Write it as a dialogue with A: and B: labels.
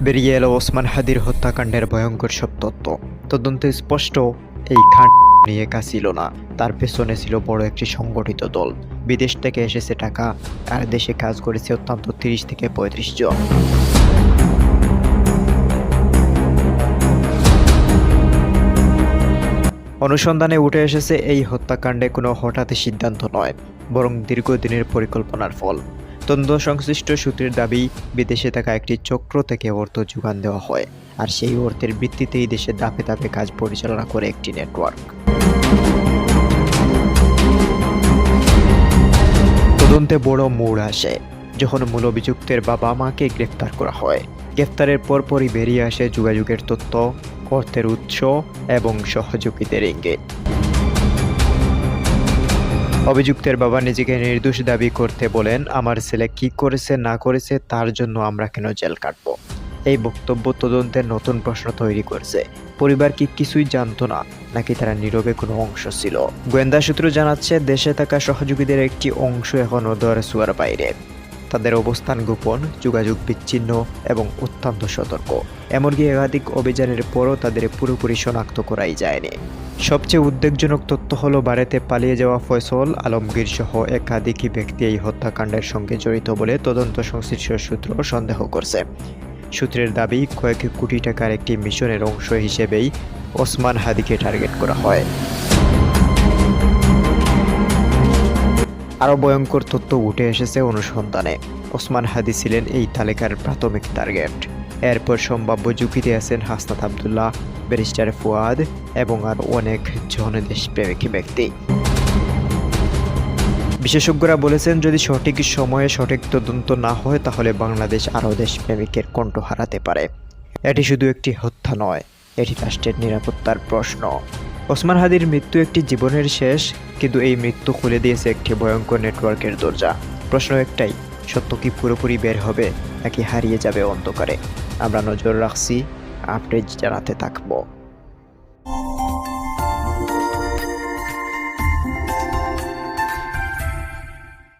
A: বেরিয়ে এলো ওসমান হাদির হত্যাকাণ্ডের ভয়ঙ্কর সব তথ্য। তদন্তে স্পষ্ট, এই কাণ্ড নিয়ে একা ছিল না, তার পেছনে ছিল বড় একটি সংগঠিত দল। বিদেশ থেকে এসেছে টাকা, আর দেশে কাজ করেছে অত্যন্ত 30 থেকে 35 জন। অনুসন্ধানে উঠে এসেছে এই হত্যাকাণ্ডে কোনো হঠাৎ সিদ্ধান্ত নয়, বরং দীর্ঘদিনের পরিকল্পনার ফল। তদন্ত সংশ্লিষ্ট সূত্রের দাবি, বিদেশে থাকা একটি চক্র থেকে অর্থ যোগান দেওয়া হয়, আর সেই অর্থের ভিত্তিতেই দেশে ধাপে ধাপে কাজ পরিচালনা করে একটি নেটওয়ার্ক। তদন্তে বড় মোড় আসে যখন মূল অভিযুক্তের বাবা মাকে গ্রেফতার করা হয়। গ্রেফতারের পরপরই বেরিয়ে আসে যোগাযোগের তথ্য, অর্থের উৎস এবং সহযোগীদের ইঙ্গিত। অভিযুক্তের বাবা নিজেকে নির্দোষ দাবি করতে বলেন, আমার ছেলে কি করেছে না করেছে তার জন্য আমরা কেন জেল কাটবো। এই বক্তব্য তদন্তের নতুন প্রশ্ন তৈরি করছে। পরিবার কি কিছুই জানতো না, নাকি তারা নীরবে কোনো অংশ ছিল? গোয়েন্দা সূত্র জানাচ্ছে, দেশে থাকা সহযোগীদের একটি অংশ এখনও ধরা-ছোঁয়ার বাইরে। তাদের অবস্থান গোপন, যোগাযোগ বিচ্ছিন্ন এবং অত্যন্ত সতর্ক। এমনকি একাধিক অভিযানের পরও তাদের পুরোপুরি শনাক্ত করাই যায়নি। সবচেয়ে উদ্বেগজনক তথ্য হলো, ভারতে পালিয়ে যাওয়া ফয়সল আলমগীর সহ একাধিক ব্যক্তি এই হত্যাকাণ্ডের সঙ্গে জড়িত বলে তদন্ত সংশ্লিষ্ট সূত্র সন্দেহ করছে। সূত্রের দাবি, কয়েক কোটি টাকার একটি মিশনের অংশ হিসেবেই ওসমান হাদিকে টার্গেট করা হয়। আরও ভয়ঙ্কর তথ্য উঠে এসেছে অনুসন্ধানে। ওসমান হাদি ছিলেন এই তালিকার প্রাথমিক টার্গেট। এরপর সম্ভাব্য ঝুঁকিতে আছেন হাসনাত আবদুল্লাহ, ব্যারিস্টার ফুয়াদ এবং আর অনেক জন দেশপ্রেমিক ব্যক্তি। বিশেষজ্ঞরা বলেছেন, যদি সঠিক সময়ে সঠিক তদন্ত না হয় তাহলে বাংলাদেশ আরও দেশপ্রেমিকের কণ্ঠ হারাতে পারে। এটি শুধু একটি হত্যা নয়, এটি রাষ্ট্রের নিরাপত্তার প্রশ্ন। ওসমান হাদির মৃত্যু একটি জীবনের শেষ, কিন্তু এই মৃত্যু খুলে দিয়েছে একটি ভয়ঙ্কর নেটওয়ার্কের দরজা। প্রশ্ন একটাই, সত্য কি পুরোপুরি বের হবে, নাকি হারিয়ে যাবে অন্ধকারে? আমরা নজর রাখছি, আপডেট জানাতে থাকবো।